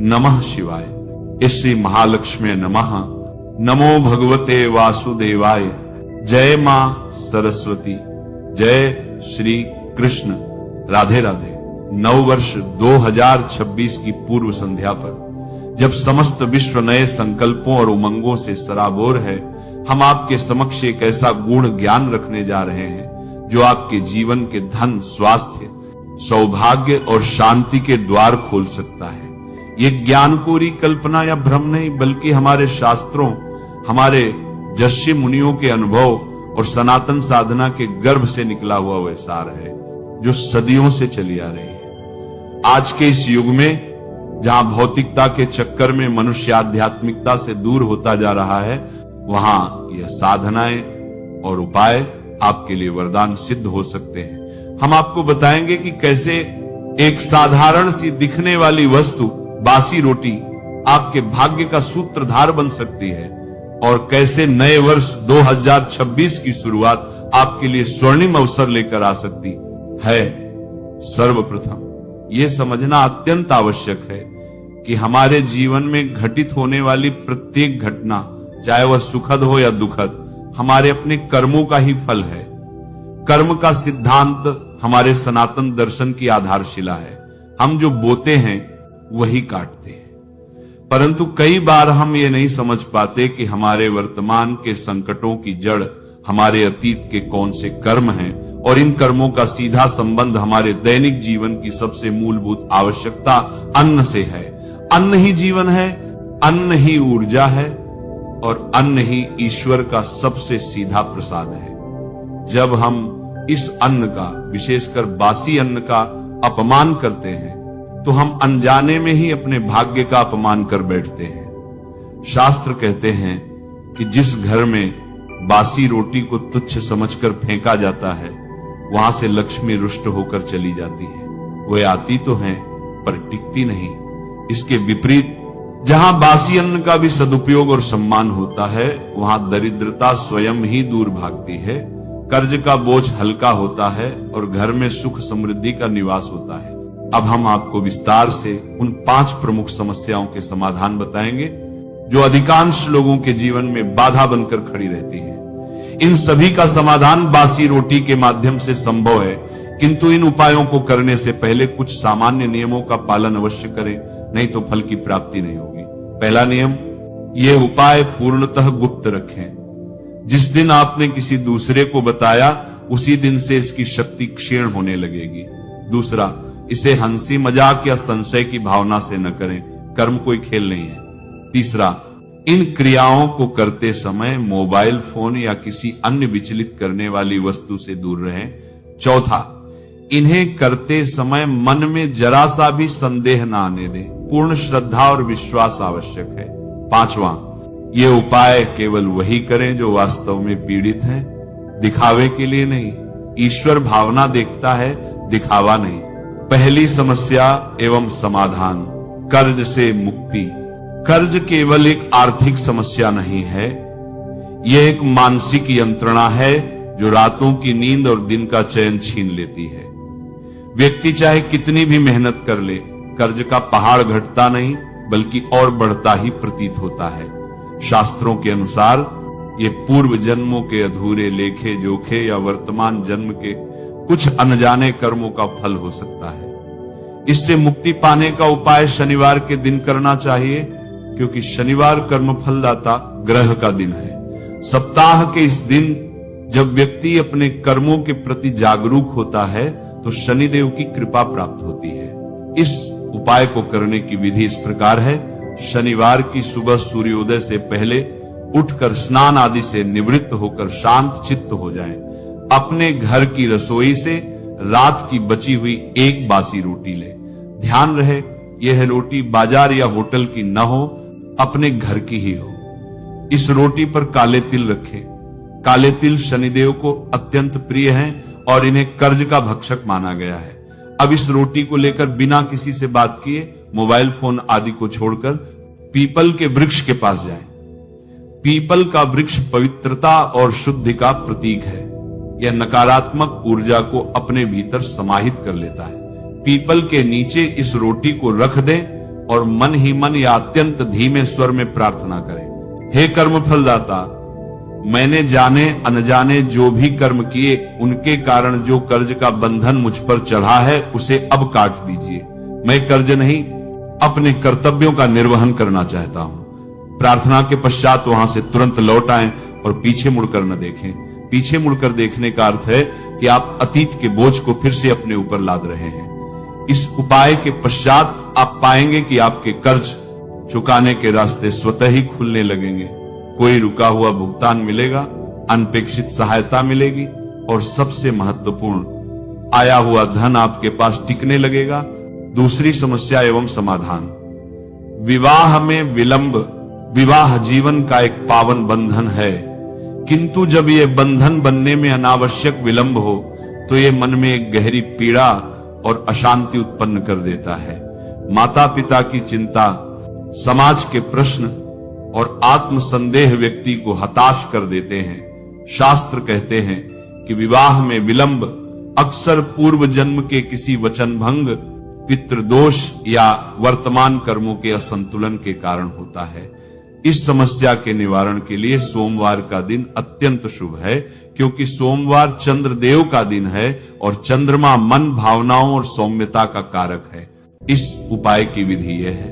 नमः शिवाय। श्री महालक्ष्मी नमः। नमो भगवते वासुदेवाय। जय मां सरस्वती। जय श्री कृष्ण। राधे राधे। नववर्ष 2026 की पूर्व संध्या पर जब समस्त विश्व नए संकल्पों और उमंगों से सराबोर है, हम आपके समक्ष एक ऐसा गूढ़ ज्ञान रखने जा रहे हैं जो आपके जीवन के धन, स्वास्थ्य, सौभाग्य और शांति के द्वार खोल सकता है। ये ज्ञान कोरी कल्पना या भ्रम नहीं, बल्कि हमारे शास्त्रों, हमारे ऋषि मुनियों के अनुभव और सनातन साधना के गर्भ से निकला हुआ वह सार है जो सदियों से चली आ रही है। आज के इस युग में जहां भौतिकता के चक्कर में मनुष्य आध्यात्मिकता से दूर होता जा रहा है, वहां यह साधनाएं और उपाय आपके लिए वरदान सिद्ध हो सकते हैं। हम आपको बताएंगे कि कैसे एक साधारण सी दिखने वाली वस्तु, बासी रोटी, आपके भाग्य का सूत्रधार बन सकती है और कैसे नए वर्ष 2026 की शुरुआत आपके लिए स्वर्णिम अवसर लेकर आ सकती है। सर्वप्रथम यह समझना अत्यंत आवश्यक है कि हमारे जीवन में घटित होने वाली प्रत्येक घटना, चाहे वह सुखद हो या दुखद, हमारे अपने कर्मों का ही फल है। कर्म का सिद्धांत हमारे सनातन दर्शन की आधारशिला है। हम जो बोते हैं वही काटते हैं। परंतु कई बार हम ये नहीं समझ पाते कि हमारे वर्तमान के संकटों की जड़ हमारे अतीत के कौन से कर्म हैं और इन कर्मों का सीधा संबंध हमारे दैनिक जीवन की सबसे मूलभूत आवश्यकता अन्न से है। अन्न ही जीवन है, अन्न ही ऊर्जा है और अन्न ही ईश्वर का सबसे सीधा प्रसाद है। जब हम इस अन्न का, विशेषकर बासी अन्न का अपमान करते हैं तो हम अनजाने में ही अपने भाग्य का अपमान कर बैठते हैं। शास्त्र कहते हैं कि जिस घर में बासी रोटी को तुच्छ समझकर फेंका जाता है, वहां से लक्ष्मी रुष्ट होकर चली जाती है। वे आती तो हैं पर टिकती नहीं। इसके विपरीत जहां बासी अन्न का भी सदुपयोग और सम्मान होता है, वहां दरिद्रता स्वयं ही दूर भागती है, कर्ज का बोझ हल्का होता है और घर में सुख समृद्धि का निवास होता है। अब हम आपको विस्तार से उन 5 प्रमुख समस्याओं के समाधान बताएंगे जो अधिकांश लोगों के जीवन में बाधा बनकर खड़ी रहती है। इन सभी का समाधान बासी रोटी के माध्यम से संभव है, किंतु इन उपायों को करने से पहले कुछ सामान्य नियमों का पालन अवश्य करें, नहीं तो फल की प्राप्ति नहीं होगी। पहला नियम, ये उपाय पूर्णतः गुप्त रखें। जिस दिन आपने किसी दूसरे को बताया, उसी दिन से इसकी शक्ति क्षीण होने लगेगी। दूसरा, इसे हंसी मजाक या संशय की भावना से न करें, कर्म कोई खेल नहीं है। तीसरा, इन क्रियाओं को करते समय मोबाइल फोन या किसी अन्य विचलित करने वाली वस्तु से दूर रहें। चौथा, इन्हें करते समय मन में जरा सा भी संदेह न आने दें। पूर्ण श्रद्धा और विश्वास आवश्यक है। पांचवा, ये उपाय केवल वही करें जो वास्तव में पीड़ित हैं, दिखावे के लिए नहीं। ईश्वर भावना देखता है, दिखावा नहीं। पहली समस्या एवं समाधान, कर्ज से मुक्ति। कर्ज केवल एक आर्थिक समस्या नहीं है, यह एक मानसिक यंत्रणा है जो रातों की नींद और दिन का चैन छीन लेती है। व्यक्ति चाहे कितनी भी मेहनत कर ले, कर्ज का पहाड़ घटता नहीं बल्कि और बढ़ता ही प्रतीत होता है। शास्त्रों के अनुसार ये पूर्व जन्मों के अधूरे लेखे जोखे या वर्तमान जन्म के कुछ अनजाने कर्मों का फल हो सकता है। इससे मुक्ति पाने का उपाय शनिवार के दिन करना चाहिए, क्योंकि शनिवार कर्म फलदाता ग्रह का दिन है। सप्ताह के इस दिन जब व्यक्ति अपने कर्मों के प्रति जागरूक होता है तो शनिदेव की कृपा प्राप्त होती है। इस उपाय को करने की विधि इस प्रकार है। शनिवार की सुबह सूर्योदय से पहले उठकर स्नान आदि से निवृत्त होकर शांत चित्त हो जाएं। अपने घर की रसोई से रात की बची हुई एक बासी रोटी ले। ध्यान रहे, यह रोटी बाजार या होटल की न हो, अपने घर की ही हो। इस रोटी पर काले तिल रखें। काले तिल शनिदेव को अत्यंत प्रिय हैं और इन्हें कर्ज का भक्षक माना गया है। अब इस रोटी को लेकर बिना किसी से बात किए, मोबाइल फोन आदि को छोड़कर पीपल के वृक्ष के पास जाएं। पीपल का वृक्ष पवित्रता और शुद्धि का प्रतीक है। यह नकारात्मक ऊर्जा को अपने भीतर समाहित कर लेता है। पीपल के नीचे इस रोटी को रख दें और मन ही मन या अत्यंत धीमे स्वर में प्रार्थना करें, हे कर्म फलदाता, मैंने जाने अनजाने जो भी कर्म किए उनके कारण जो कर्ज का बंधन मुझ पर चढ़ा है उसे अब काट दीजिए। मैं कर्ज नहीं अपने कर्तव्यों का निर्वहन करना चाहता हूं। प्रार्थना के पश्चात वहां से तुरंत लौट आएं और पीछे मुड़कर न देखें। पीछे मुड़कर देखने का अर्थ है कि आप अतीत के बोझ को फिर से अपने ऊपर लाद रहे हैं। इस उपाय के पश्चात आप पाएंगे कि आपके कर्ज चुकाने के रास्ते स्वतः ही खुलने लगेंगे। कोई रुका हुआ भुगतान मिलेगा, अनपेक्षित सहायता मिलेगी और सबसे महत्वपूर्ण, आया हुआ धन आपके पास टिकने लगेगा। दूसरी समस्या एवं समाधान। विवाह में विलंब विवाह जीवन का एक पावन बंधन है, किंतु जब यह बंधन बनने में अनावश्यक विलंब हो तो यह मन में एक गहरी पीड़ा और अशांति उत्पन्न कर देता है। माता पिता की चिंता, समाज के प्रश्न और आत्म संदेह व्यक्ति को हताश कर देते हैं। शास्त्र कहते हैं कि विवाह में विलंब अक्सर पूर्व जन्म के किसी वचन भंग, पितृदोष या वर्तमान कर्मों के असंतुलन के कारण होता है। इस समस्या के निवारण के लिए सोमवार का दिन अत्यंत शुभ है, क्योंकि सोमवार चंद्रदेव का दिन है और चंद्रमा मन, भावनाओं और सौम्यता का कारक है। इस उपाय की विधि यह है,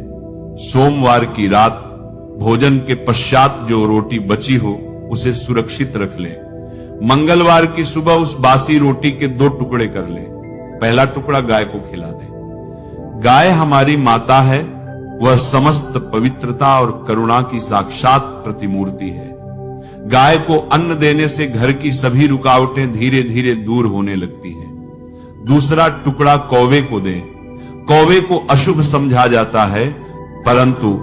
सोमवार की रात भोजन के पश्चात जो रोटी बची हो उसे सुरक्षित रख लें। मंगलवार की सुबह उस बासी रोटी के 2 टुकड़े कर लें। पहला टुकड़ा गाय को खिला दें। गाय हमारी माता है, वह समस्त पवित्रता और करुणा की साक्षात प्रतिमूर्ति है। गाय को अन्न देने से घर की सभी रुकावटें धीरे धीरे दूर होने लगती हैं। दूसरा टुकड़ा कौवे को दें। कौवे को अशुभ समझा जाता है, परंतु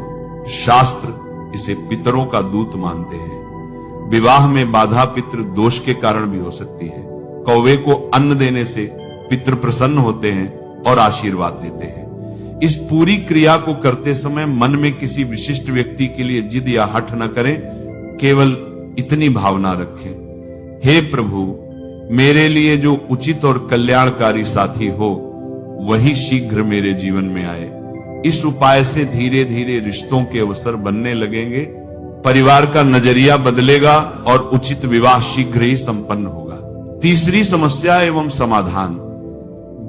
शास्त्र इसे पितरों का दूत मानते हैं। विवाह में बाधा पितृ दोष के कारण भी हो सकती है। कौवे को अन्न देने से पितृ प्रसन्न होते हैं और आशीर्वाद देते हैं। इस पूरी क्रिया को करते समय मन में किसी विशिष्ट व्यक्ति के लिए जिद या हठ न करें, केवल इतनी भावना रखें, हे प्रभु, मेरे लिए जो उचित और कल्याणकारी साथी हो वही शीघ्र मेरे जीवन में आए। इस उपाय से धीरे धीरे रिश्तों के अवसर बनने लगेंगे, परिवार का नजरिया बदलेगा और उचित विवाह शीघ्र ही संपन्न होगा। तीसरी समस्या एवं समाधान।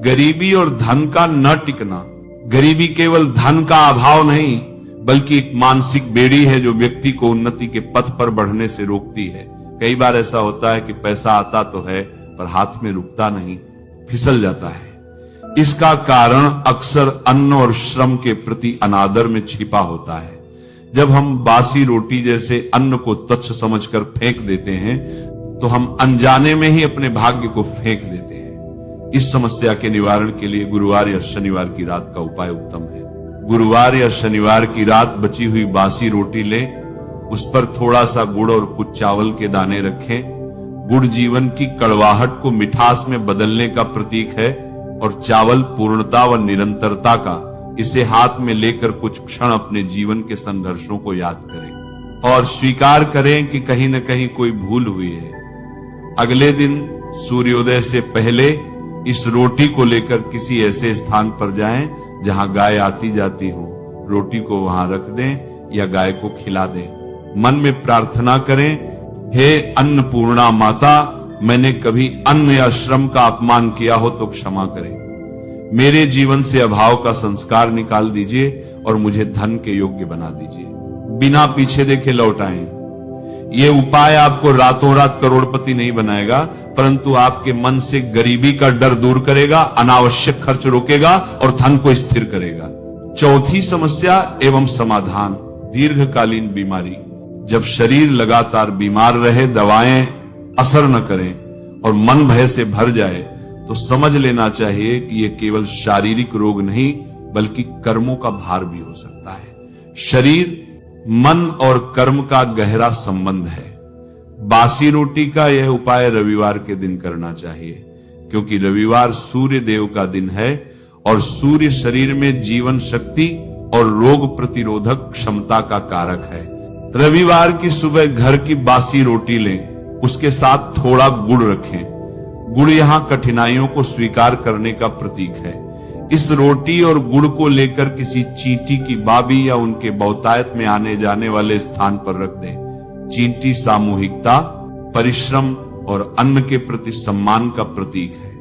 गरीबी और धन का न टिकना। गरीबी केवल धन का अभाव नहीं, बल्कि एक मानसिक बेड़ी है जो व्यक्ति को उन्नति के पथ पर बढ़ने से रोकती है। कई बार ऐसा होता है कि पैसा आता तो है पर हाथ में रुकता नहीं, फिसल जाता है। इसका कारण अक्सर अन्न और श्रम के प्रति अनादर में छिपा होता है। जब हम बासी रोटी जैसे अन्न को तुच्छ समझकर फेंक देते हैं तो हम अनजाने में ही अपने भाग्य को फेंक देते हैं। इस समस्या के निवारण के लिए गुरुवार या शनिवार की रात का उपाय उत्तम है। गुरुवार या शनिवार की रात बची हुई बासी रोटी लें, उस पर थोड़ा सा गुड़ और कुछ चावल के दाने रखें। गुड़ जीवन की कड़वाहट को मिठास में बदलने का प्रतीक है और चावल पूर्णता व निरंतरता का। इसे हाथ में लेकर कुछ क्षण अपने जीवन के संघर्षों को याद करें और स्वीकार करें कि कहीं न कहीं कोई भूल हुई है। अगले दिन सूर्योदय से पहले इस रोटी को लेकर किसी ऐसे स्थान पर जाएं जहां गाय आती जाती हो। रोटी को वहां रख दें या गाय को खिला दें। मन में प्रार्थना करें, हे अन्नपूर्णा माता, मैंने कभी अन्न या श्रम का अपमान किया हो तो क्षमा करें। मेरे जीवन से अभाव का संस्कार निकाल दीजिए और मुझे धन के योग्य बना दीजिए। बिना पीछे देखे लौट आएं। ये उपाय आपको रातों रात करोड़पति नहीं बनाएगा, परंतु आपके मन से गरीबी का डर दूर करेगा, अनावश्यक खर्च रोकेगा और धन को स्थिर करेगा। चौथी समस्या एवं समाधान। दीर्घकालीन बीमारी। जब शरीर लगातार बीमार रहे, दवाएं असर न करें और मन भय से भर जाए तो समझ लेना चाहिए कि यह केवल शारीरिक रोग नहीं बल्कि कर्मों का भार भी हो सकता है। शरीर, मन और कर्म का गहरा संबंध है। बासी रोटी का यह उपाय रविवार के दिन करना चाहिए, क्योंकि रविवार सूर्य देव का दिन है और सूर्य शरीर में जीवन शक्ति और रोग प्रतिरोधक क्षमता का कारक है। रविवार की सुबह घर की बासी रोटी लें, उसके साथ थोड़ा गुड़ रखें। गुड़ यहां कठिनाइयों को स्वीकार करने का प्रतीक है। इस रोटी और गुड़ को लेकर किसी चींटी की बाबी या उनके बहुतायत में आने जाने वाले स्थान पर रख दें। चींटी सामूहिकता, परिश्रम और अन्न के प्रति सम्मान का प्रतीक है।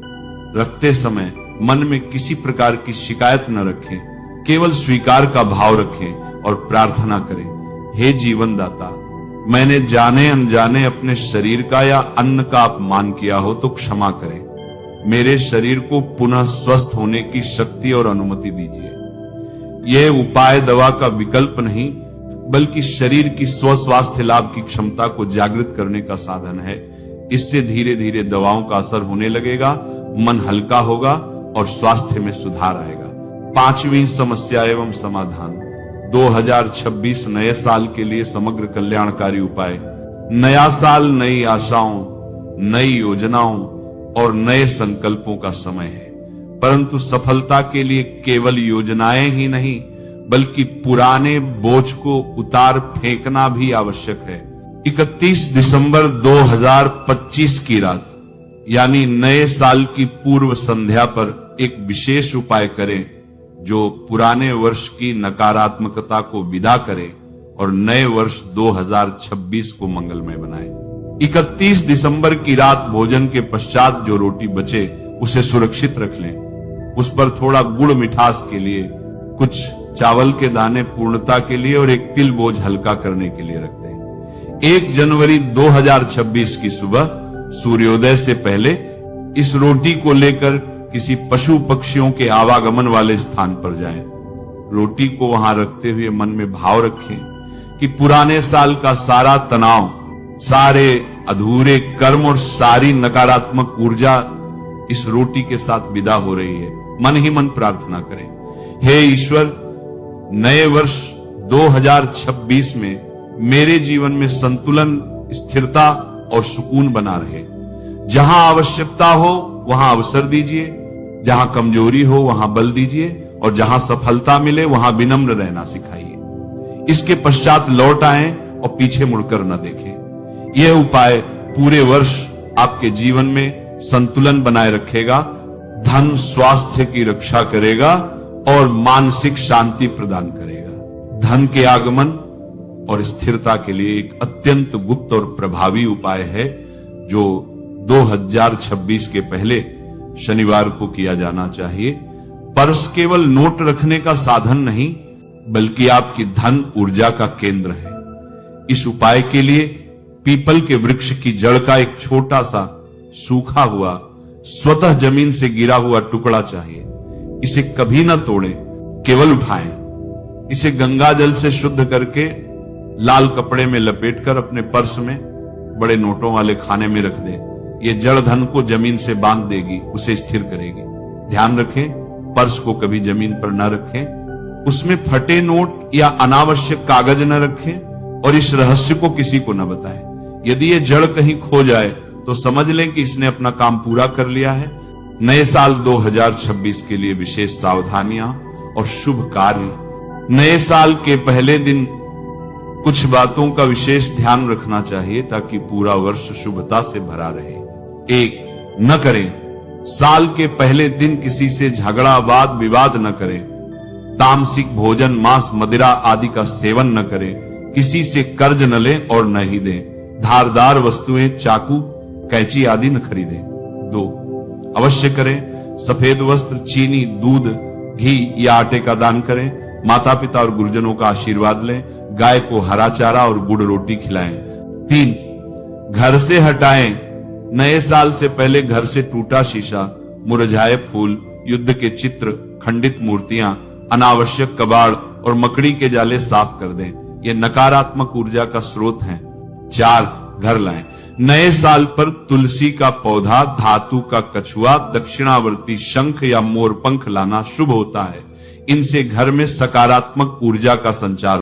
रखते समय मन में किसी प्रकार की शिकायत न रखें, केवल स्वीकार का भाव रखें और प्रार्थना करें, हे जीवन दाता, मैंने जाने अनजाने अपने शरीर का या अन्न का अपमान किया हो तो क्षमा करें। मेरे शरीर को पुनः स्वस्थ होने की शक्ति और अनुमति दीजिए। यह उपाय दवा का विकल्प नहीं, बल्कि शरीर की स्वस्थ लाभ की क्षमता को जागृत करने का साधन है। इससे धीरे धीरे दवाओं का असर होने लगेगा, मन हल्का होगा और स्वास्थ्य में सुधार आएगा। 5वीं समस्या एवं समाधान। 2026 नए साल के लिए समग्र कल्याणकारी उपाय। नया साल नई आशाओं, नई योजनाओं और नए संकल्पों का समय है, परंतु सफलता के लिए केवल योजनाएं ही नहीं, बल्कि पुराने बोझ को उतार फेंकना भी आवश्यक है। 31 दिसंबर 2025 की रात, यानी नए साल की पूर्व संध्या पर एक विशेष उपाय करें जो पुराने वर्ष की नकारात्मकता को विदा करे और नए वर्ष 2026 को मंगलमय बनाए। 31 दिसंबर की रात भोजन के पश्चात जो रोटी बचे उसे सुरक्षित रख लें। उस पर थोड़ा गुड़ मिठास के लिए, कुछ चावल के दाने पूर्णता के लिए और एक तिल बोझ हल्का करने के लिए रख दें। 1 जनवरी 2026 की सुबह सूर्योदय से पहले इस रोटी को लेकर किसी पशु पक्षियों के आवागमन वाले स्थान पर जाएं। रोटी को वहां रखते हुए मन में भाव रखें कि पुराने साल का सारा तनाव, सारे अधूरे कर्म और सारी नकारात्मक ऊर्जा इस रोटी के साथ विदा हो रही है। मन ही मन प्रार्थना करें, हे ईश्वर, नए वर्ष 2026 में मेरे जीवन में संतुलन, स्थिरता और सुकून बना रहे। जहां आवश्यकता हो वहां अवसर दीजिए, जहां कमजोरी हो वहां बल दीजिए और जहां सफलता मिले वहां विनम्र रहना सिखाइए। इसके पश्चात लौट आएं और पीछे मुड़कर न देखें। यह उपाय पूरे वर्ष आपके जीवन में संतुलन बनाए रखेगा, धन स्वास्थ्य की रक्षा करेगा और मानसिक शांति प्रदान करेगा। धन के आगमन और स्थिरता के लिए एक अत्यंत गुप्त और प्रभावी उपाय है जो 2026 के पहले शनिवार को किया जाना चाहिए। पर्स केवल नोट रखने का साधन नहीं, बल्कि आपकी धन ऊर्जा का केंद्र है। इस उपाय के लिए पीपल के वृक्ष की जड़ का एक छोटा सा सूखा हुआ, स्वतः जमीन से गिरा हुआ टुकड़ा चाहिए। इसे कभी ना तोड़ें, केवल उठाएं। इसे गंगा जल से शुद्ध करके लाल कपड़े में लपेटकर अपने पर्स में बड़े नोटों वाले खाने में रख दें। ये जड़ धन को जमीन से बांध देगी, उसे स्थिर करेगी। ध्यान रखें, पर्स को कभी जमीन पर न रखें, उसमें फटे नोट या अनावश्यक कागज न रखें और इस रहस्य को किसी को न बताएं। यदि ये जड़ कहीं खो जाए तो समझ लें कि इसने अपना काम पूरा कर लिया है। नए साल 2026 के लिए विशेष सावधानियां और शुभ कार्य। नए साल के पहले दिन कुछ बातों का विशेष ध्यान रखना चाहिए ताकि पूरा वर्ष शुभता से भरा रहे। 1. न करें, साल के पहले दिन किसी से झगड़ा वाद विवाद न करें। तामसिक भोजन, मांस, मदिरा आदि का सेवन न करें। किसी से कर्ज न लें और न ही दें। धारदार वस्तुएं, चाकू, कैंची आदि न खरीदें। 2. अवश्य करें, सफेद वस्त्र, चीनी, दूध, घी या आटे का दान करें। माता पिता और गुरुजनों का आशीर्वाद लें। गाय को हरा चारा और गुड़ रोटी खिलाएं। 3. घर से हटाएं, नए साल से पहले घर से टूटा शीशा, मुरझाए फूल, युद्ध के चित्र, खंडित मूर्तियां, अनावश्यक कबाड़ और मकड़ी के जाले साफ कर दें। ये नकारात्मक ऊर्जा का स्रोत हैं। 4. घर लाएं, नए साल पर तुलसी का पौधा, धातु का कछुआ, दक्षिणावर्ती शंख या मोरपंख लाना शुभ होता है। इनसे घर में सकारात्मक ऊर्जा का संचार